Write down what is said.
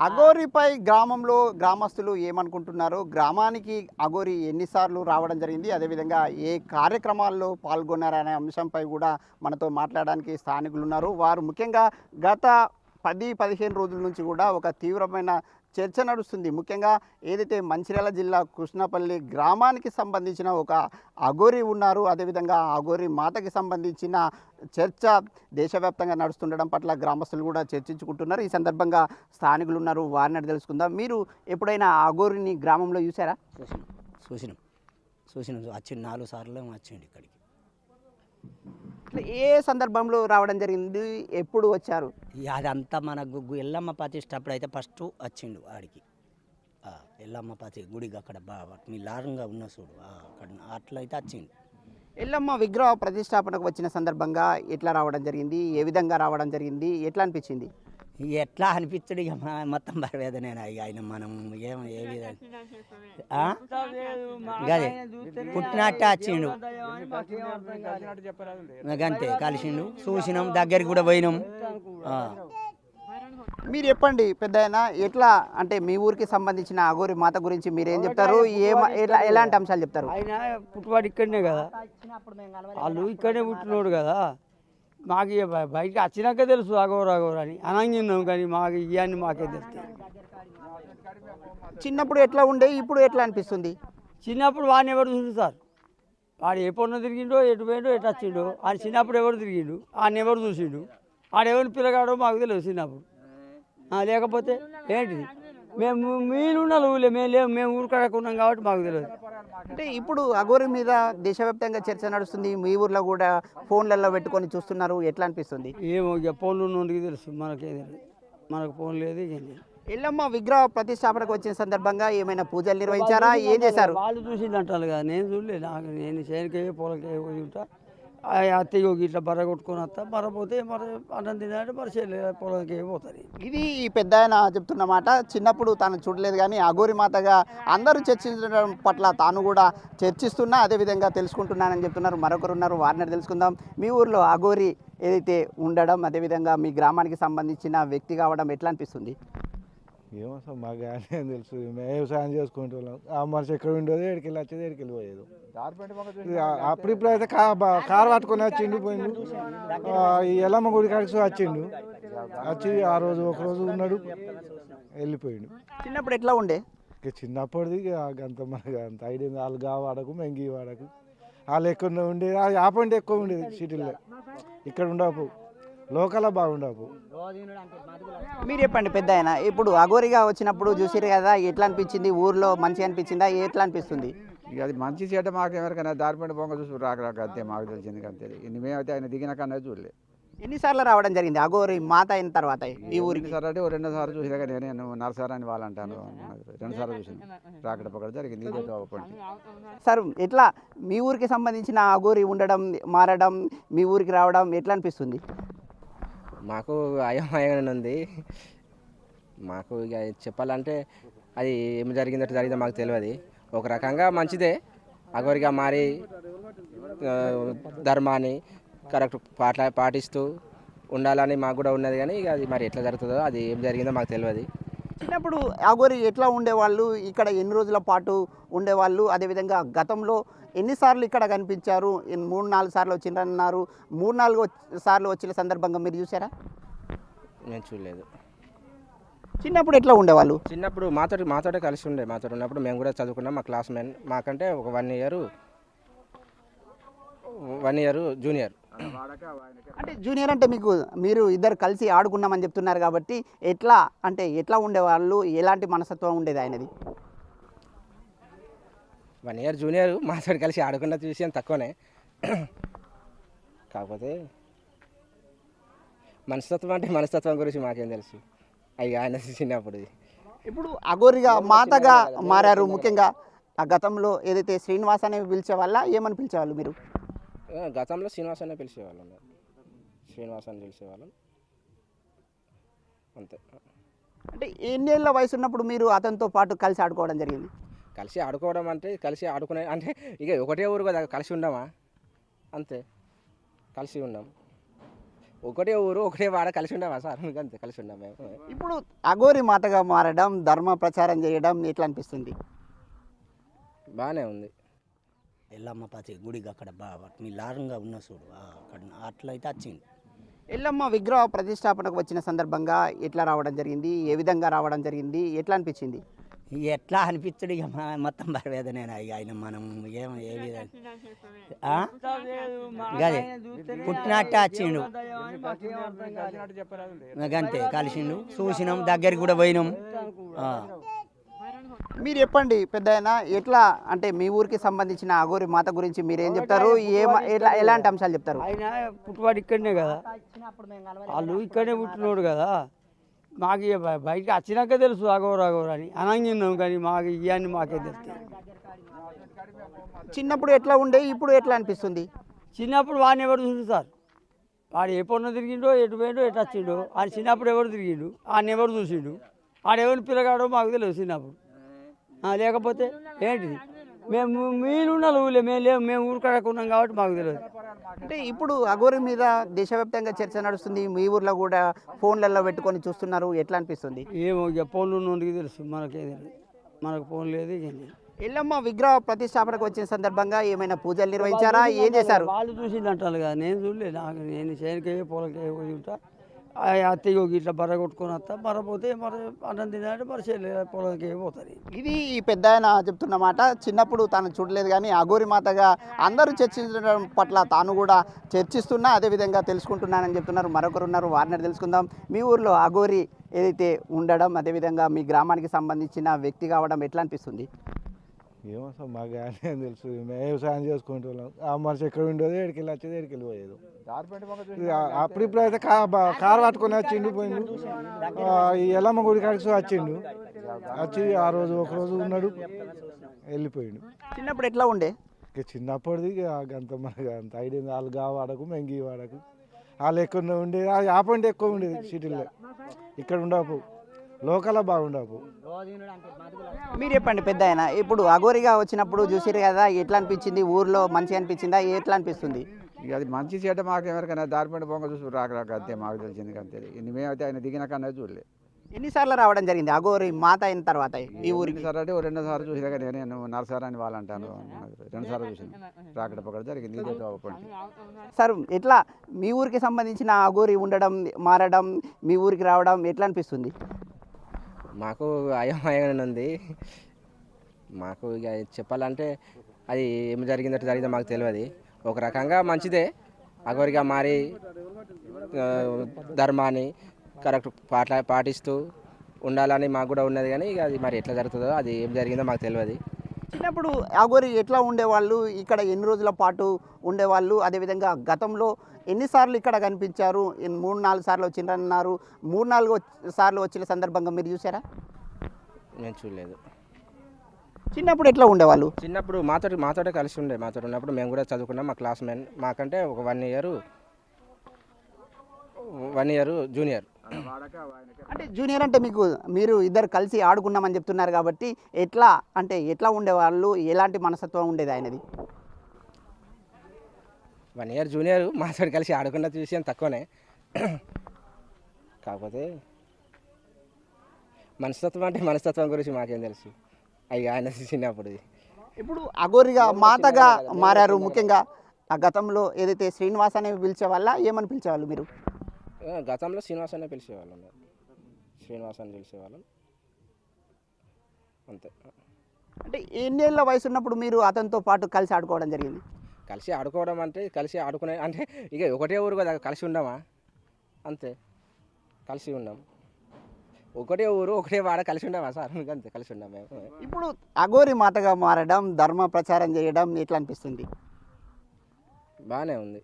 అఘోరిపై గ్రామస్తులు ఏమనుకుంటున్నారు? గ్రామానికి అఘోరి ఎన్నిసార్లు రావడం జరిగింది? అదేవిధంగా ఏ కార్యక్రమాల్లో పాల్గొన్నారనే అంశంపై కూడా మనతో మాట్లాడడానికి స్థానికులు ఉన్నారు. వారు ముఖ్యంగా గత 10-15 రోజుల నుంచి కూడా ఒక తీవ్రమైన చర్చ నడుస్తుంది. ముఖ్యంగా ఏదైతే మంచిర్యాల జిల్లా కృష్ణపల్లి గ్రామానికి సంబంధించిన ఒక అఘోరి ఉన్నారు. అదేవిధంగా అఘోరి మాతకి సంబంధించిన చర్చ దేశవ్యాప్తంగా నడుస్తుండడం పట్ల గ్రామస్తులు కూడా చర్చించుకుంటున్నారు. ఈ సందర్భంగా స్థానికులు ఉన్నారు, వారిని తెలుసుకుందాం. మీరు ఎప్పుడైనా అఘోరిని గ్రామంలో చూసారా? చూసినాం వచ్చిండు 4 సార్లు వచ్చిండు ఇక్కడికి. ఏ సందర్భంలో రావడం జరిగింది? ఎప్పుడు వచ్చారు? అదంతా మన ఎల్లమ్మ ప్రతిష్ట అప్పుడు అయితే ఫస్ట్ వచ్చిండు ఆడికి. ఎల్లమ్మ గుడికి అక్కడ మీ లారంగా ఉన్న చూడు అక్కడ అట్లయితే వచ్చిండు. ఎల్లమ్మ విగ్రహ ప్రతిష్టాపనకు వచ్చిన సందర్భంగా ఎట్లా రావడం జరిగింది? ఏ విధంగా రావడం జరిగింది? ఎట్లా అనిపించింది? ఎట్లా అనిపించడు ఇక మొత్తం బరవేదనే ఇక ఆయన మనం ఏ విధంగా గదే పుట్టినట్టే వచ్చిండు అంతే కలిసిండు చూసినాం దగ్గరికి కూడా పోయినాం. మీరు చెప్పండి పెద్దయినా, ఎట్లా అంటే మీ ఊరికి సంబంధించిన అఘోరి మాత గురించి మీరు ఏం చెప్తారు? ఎలాంటి అంశాలు చెప్తారు? ఆయన పుట్టువాడు ఇక్కడనే కదా, వాళ్ళు ఇక్కడనే పుట్టినోడు కదా. మాకు బయటికి వచ్చినాక తెలుసు అఘోర అని అనంగిన్నాం, కానీ మాకు ఇవన్నీ మాకే తెలుస్తాయి. చిన్నప్పుడు ఎట్లా ఉండే, ఇప్పుడు ఎట్లా అనిపిస్తుంది? చిన్నప్పుడు వాడిని ఎవరు చూడు సార్, వాడు ఏ పొన్న తిరిగిండో ఎటు పోయిండో ఎటు వచ్చిండో. ఆయన చిన్నప్పుడు ఎవరు తిరిగిండు, ఆయన ఎవరు చూసిండు, ఆడెవరిని పిల్లగాడో మాకు తెలియదు చిన్నప్పుడు. లేకపోతే ఏంటిది, మేము మీరున్న ఊళ్ళే మేము ఊరికడుకున్నాం కాబట్టి మాకు తెలియదు. అంటే ఇప్పుడు అఘోరి మీద దేశవ్యాప్తంగా చర్చ నడుస్తుంది. మీ ఊర్లో కూడా ఫోన్లలో పెట్టుకొని చూస్తున్నారు. ఎట్లా అనిపిస్తుంది? ఏమో ఇక ఫోన్లు ఉన్నోడికి తెలుసు, మనకేం తెలియదు. మనకు ఫోన్ లేదు, ఏం లేదు. ఎల్లమ్మ విగ్రహ ప్రతిష్టాపనకు వచ్చిన సందర్భంగా ఏమైనా పూజలు నిర్వహించారా? ఏం చేశారు? వాళ్ళు చూసింది అంటారు కదా, నేను చూడలేదు. నేను చేయనికే పొలకే పోయి ఉంటా, అత్తయ్య ఇట్లా బర్ర కొట్టుకొని వస్తా, బర్రపోతే మరి అన్నం తినాలంటే మరి పొలంకి పోతుంది. ఇది ఈ పెద్ద ఆయన చెప్తున్న మాట. చిన్నప్పుడు తాను చూడలేదు, కానీ అఘోరి మాతగా అందరూ చర్చించడం పట్ల తాను కూడా చర్చిస్తున్నా, అదేవిధంగా తెలుసుకుంటున్నానని చెప్తున్నారు. మరొకరు ఉన్నారు, వారిని తెలుసుకుందాం. మీ ఊర్లో అఘోరి ఏదైతే ఉండడం, అదేవిధంగా మీ గ్రామానికి సంబంధించిన వ్యక్తి కావడం ఎట్లా అనిపిస్తుంది? ఏమో సార్, మాకు ఏం తెలుసు. వ్యవసాయం చేసుకుంటూ ఆ మనిషి ఎక్కడ ఉండేది, ఎక్కడికి వెళ్ళి వచ్చేది, ఎక్కడికి వెళ్ళిపోయేది. అప్పుడిప్పుడు అయితే కారు పట్టుకొని వచ్చిండు పోయిండు. ఈ ఎల్లమ్మ గుడి కాడికి వచ్చిండు, వచ్చి ఆ రోజు ఒకరోజు ఉన్నాడు, వెళ్ళిపోయిండు. చిన్నప్పుడు ఎట్లా ఉండే? ఇక చిన్నప్పటిది అంత మనకు అంత ఐడియా. వాళ్ళు వాడకు మెంగి వాడకు వాళ్ళు ఎక్కువ ఉండేది. ఆ పంట ఎక్కువ ఉండేది సిటీలో, ఇక్కడ ఉండవు, లోకల్ బాగుండవు. మీరు చెప్పండి పెద్ద ఆయన, ఇప్పుడు అఘోరిగా వచ్చినప్పుడు చూసిరు కదా, ఎట్లా అనిపించింది? ఊర్లో మంచిగా అనిపించిందా? ఎట్లా అనిపిస్తుంది? ఇక అది మంచి చేయట మాకు ఎవరికైనా దారిపండి పొంగ చూసి రాక అంతే, మాకు తెలిసింది అంతే. మేమైతే ఆయన దిగిన కన్నా చూడలేదు. ఎన్నిసార్లు రావడం జరిగింది అఘోరి మాత అయిన తర్వాత ఈ ఊరికి? సార్ అంటే 2 సార్లు చూసినా, కానీ నేను నరసారా అని వాళ్ళు అంటాను. 2 సార్లు చూసాను, రాకడ పక్కడ జరిగింది. ఇదే పండి సార్, ఎట్లా మీ ఊరికి సంబంధించిన అఘోరి ఉండడం, మారడం, మీ ఊరికి రావడం ఎట్లా అనిపిస్తుంది? మాకు అయోమయంగా ఉంది. మాకు ఇక చెప్పాలంటే అది ఏమి జరిగిందో మాకు తెలియదు. ఒక రకంగా మంచిదే, అఘోరిగా మారి ధర్మాన్ని కరెక్ట్ పాటిస్తూ ఉండాలని మాకు కూడా ఉన్నది. కానీ ఇక అది మరి ఎట్లా జరుగుతుందో, అది ఏం జరిగిందో మాకు తెలియదు. చిన్నప్పుడు అఘోరి ఎట్లా ఉండేవాళ్ళు, ఇక్కడ ఎన్ని రోజుల పాటు ఉండేవాళ్ళు, అదేవిధంగా గతంలో ఎన్నిసార్లు ఇక్కడ కనిపించారు? 3-4 సార్లు వచ్చిందన్నారు. 3-4 సార్లు వచ్చిన సందర్భంగా మీరు చూసారా? నేను చూడలేదు. చిన్నప్పుడు ఎట్లా ఉండేవాళ్ళు? చిన్నప్పుడు మాతోటే కలిసి ఉండే. మాతో ఉన్నప్పుడు మేము కూడా చదువుకున్నాం. మా క్లాస్ మెన్ మాకంటే ఒక 1 ఇయర్ జూనియర్. అంటే జూనియర్ అంటే మీరు ఇద్దరు కలిసి ఆడుకున్నామని చెప్తున్నారు కాబట్టి ఎట్లా ఉండేవాళ్ళు, ఎలాంటి మనస్తత్వం ఉండేది ఆయనది? 1 ఇయర్ జూనియర్, మాతో కలిసి ఆడుకున్న విషయం తక్కువనే. కాకపోతే మనస్తత్వం గురించి మాకేం తెలుసు, అవి ఆయన చిన్నప్పుడు. ఇప్పుడు అఘోరిగా మాతగా మారారు. ముఖ్యంగా ఆ గతంలో ఏదైతే శ్రీనివాస్ అని పిలిచేవాళ్ళ, ఏమని పిలిచేవాళ్ళు మీరు? గతంలో శ్రీనివాస్ అనే పిలిచేవాళ్ళం, శ్రీనివాస్ అని పిలిచేవాళ్ళం అంతే. అంటే ఎన్నేళ్ళ వయసు ఉన్నప్పుడు మీరు అతనితో పాటు కలిసి ఆడుకోవడం జరిగింది? కలిసి ఆడుకోవడం అంటే కలిసి ఆడుకునే అంటే ఇక ఒకటే ఊరు కదా, కలిసి ఉండమా? అంతే, కలిసి ఉన్నాం. ఒకటే ఊరు ఒకటే వాడ కలిసి ఉండమా సార్ అంతే కలిసి ఉన్నాం మేము. ఇప్పుడు అఘోరి మాతగా మారడం, ధర్మ ప్రచారం చేయడం ఎట్లా అనిపిస్తుంది? బాగానే ఉంది. ఎల్లమ్మ పాతి గుడికి అక్కడ మీ లారంగా ఉన్న చూడు అక్కడ అట్లయితే వచ్చింది. ఎల్లమ్మ విగ్రహ ప్రతిష్టాపనకు వచ్చిన సందర్భంగా ఎట్లా రావడం జరిగింది, ఏ విధంగా రావడం జరిగింది, ఎట్లా అనిపించింది? ఎట్లా అనిపిస్తుంది ఇక మొత్తం బరవేదనే ఇక ఆయన మనం ఏ విధంగా గదే పుట్టినట్టే వచ్చిండు అంతే కలిసిండు చూసినాం దగ్గరికి కూడా పోయినాం. మీరు చెప్పండి పెద్దయినా, ఎట్లా అంటే మీ ఊరికి సంబంధించిన అఘోరి మాత గురించి మీరు ఏం చెప్తారు, ఎలాంటి అంశాలు చెప్తారు? ఆయన పుట్టువాడు ఇక్కడనే కదా, వాళ్ళు ఇక్కడనే పుట్టినోడు కదా. మాకు ఇక బయటికి వచ్చినాక తెలుసు అఘోరు అని అనంగిన్నాం, కానీ మాకు ఇవన్నీ మాకే తెలుస్తాయి. చిన్నప్పుడు ఎట్లా ఉండే, ఇప్పుడు ఎట్లా అనిపిస్తుంది? చిన్నప్పుడు వాడిని ఎవరు చూడు సార్, వాడు ఏ పొన్న తిరిగిండో ఎటు పోయిండో ఎటు వచ్చిండో. ఆయన చిన్నప్పుడు ఎవరు తిరిగిండు, ఆయన ఎవరు చూసిండు, ఆడెవరిని పిల్లగాడో మాకు తెలియదు చిన్నప్పుడు. లేకపోతే ఏంటిది, మేము మీరున్నాను ఊళ్ళో మేము లేము, మేము ఊరికడుకున్నాం కాబట్టి మాకు తెలియదు. అంటే ఇప్పుడు అఘోరి మీద దేశవ్యాప్తంగా చర్చ నడుస్తుంది, మీ ఊర్లో కూడా ఫోన్లలో పెట్టుకొని చూస్తున్నారు, ఎట్లా అనిపిస్తుంది? ఏమో ఇక ఫోన్లు ఉన్నోడికి తెలుసు, మనకేం తెలియదు, మనకు ఫోన్ లేదు ఏం లేదు. ఎల్లమ్మ విగ్రహ ప్రతిష్టాపనకు వచ్చిన సందర్భంగా ఏమైనా పూజలు నిర్వహించారా, ఏం చేశారు? వాళ్ళు చూసింది అంటారు కదా, నేను చూడలేదు. నాకు నేను చేనుకే పొలకే పోయి ఉంటా, అత్తయ్యో ఇట్లా బర్ర కొట్టుకొని వస్తా, బర్రపోతే మరి అన్నం తినాలంటే మరి పొలంకే పోతుంది. ఇది ఈ పెద్ద ఆయన చెప్తున్న మాట. చిన్నప్పుడు తాను చూడలేదు, కానీ అఘోరి మాతగా అందరూ చర్చించడం పట్ల తాను కూడా చర్చిస్తున్నా, అదేవిధంగా తెలుసుకుంటున్నానని చెప్తున్నారు. మరొకరు ఉన్నారు, వారిని తెలుసుకుందాం. మీ ఊర్లో అఘోరి ఏదైతే ఉండడం, అదేవిధంగా మీ గ్రామానికి సంబంధించిన వ్యక్తి కావడం ఎట్లా అనిపిస్తుంది? ఏమో సార్ మాకు ఏం తెలుసు, మేము వ్యవసాయం చేసుకుంటూ వాళ్ళం. ఆ మనిషి ఎక్కడ ఉండేది, ఎడికెళ్ళి వచ్చేది, ఎడికెళ్ళి పోయేది. అప్పుడు అయితే కారు పట్టుకొని వచ్చిండు పోయిండు. ఈ ఎల్లమ్మ గుడి కాడికి వచ్చిండు, వచ్చి ఆ రోజు ఒకరోజు ఉన్నాడు, వెళ్ళిపోయిండు. చిన్నప్పుడు ఎట్లా ఉండే? ఇక చిన్నప్పటిది అంత మనకు అంత ఐడియా, వాళ్ళు వాడకు మెంగి వాడకు, వాళ్ళు ఎక్కువ ఉండేది, ఆ పాయింట్ ఎక్కువ ఉండేది సిటీలో. ఇక్కడ ఉండవు, లోకల్లో బాగుండవు. మీరు చెప్పండి పెద్ద ఆయన, ఇప్పుడు అఘోరిగా వచ్చినప్పుడు చూసిరు కదా, ఎట్లా అనిపించింది? ఊర్లో మంచిగా అనిపించిందా, ఎట్లా అనిపిస్తుంది? ఇక అది మంచి చెడ్డ మాకు ఎవరికైనా దారిపడి పొంగ చూసి రాక అంతే మాకు తెలిసింది అంతే. మేమైతే ఆయన దిగిన కన్నా చూడలేదు. ఎన్నిసార్లు రావడం జరిగింది అఘోరి మాత అయిన తర్వాత ఈ ఊరికి? సార్ అంటే 2 సార్లు చూసినా కానీ నేను నరసారి అని వాళ్ళు అంటాను, 2 సార్లు చూసాను. రాకడ పక్కన జరిగింది ఇదే కాబట్టి. సార్ ఎట్లా మీ ఊరికి సంబంధించిన అఘోరి ఉండడం, మారడం, మీ ఊరికి రావడం ఎట్లా అనిపిస్తుంది? మాకు అయోమయంగానే ఉంది. మాకు ఇక చెప్పాలంటే అది ఏం జరిగిందో మాకు తెలియదు. ఒక రకంగా మంచిదే, అఘోరిగా మారి ధర్మాన్ని కరెక్ట్ పాటిస్తూ ఉండాలని మాకు కూడా ఉన్నది, కానీ ఇక అది మరి ఎట్లా జరుగుతుందో, అది ఏం జరిగిందో మాకు తెలియదు. చిన్నప్పుడు అఘోరి ఎట్లా ఉండేవాళ్ళు, ఇక్కడ ఎన్ని రోజుల పాటు ఉండేవాళ్ళు, అదేవిధంగా గతంలో ఎన్నిసార్లు ఇక్కడ కనిపించారు? 3-4 సార్లు వచ్చిందన్నారు. 3-4 సార్లు వచ్చిన సందర్భంగా మీరు చూసారా? నేను చూడలేదు. చిన్నప్పుడు ఎట్లా ఉండేవాళ్ళు? చిన్నప్పుడు మాతోటే కలిసి ఉండే, మాతో ఉన్నప్పుడు మేము కూడా చదువుకున్నాం. మా క్లాస్మేట్ మాకంటే ఒక 1 ఇయర్ జూనియర్. అంటే జూనియర్ అంటే మీరు ఇద్దరు కలిసి ఆడుకున్నామని చెప్తున్నారు కాబట్టి ఎట్లా ఉండేవాళ్ళు, ఎలాంటి మనస్తత్వం ఉండేది ఆయనది? 1 ఇయర్ జూనియర్, మాతో కలిసి ఆడుకున్న విషయం తక్కువనే. కాకపోతే మనస్తత్వం గురించి మాకేం తెలుసు, అవి ఆయన చిన్నప్పుడు. ఇప్పుడు అఘోరిగా మాతగా మారారు. ముఖ్యంగా ఆ గతంలో ఏదైతే శ్రీనివాస్ అని పిలిచేవాళ్ళ, ఏమని పిలిచేవాళ్ళు మీరు? గతంలో శ్రీనివాస్ అనే పిలిచేవాళ్ళం, శ్రీనివాస్ అని పిలిచేవాళ్ళం అంతే. అంటే ఎన్నేళ్ళ వయసు ఉన్నప్పుడు మీరు అతనితో పాటు కలిసి ఆడుకోవడం జరిగింది? కలిసి ఆడుకోవడం అంటే కలిసి ఆడుకునే అంటే ఇక ఒకటే ఊరు కదా, కలిసి ఉండమా అంతే, కలిసి ఉన్నాం. ఒకటే ఊరు ఒకటే వాడ కలిసి ఉండమా సార్ అంతే, కలిసి ఉన్నాం మేము. ఇప్పుడు అఘోరి మాతగా మారడం, ధర్మ ప్రచారం చేయడం ఎట్లా అనిపిస్తుంది? బాగానే ఉంది.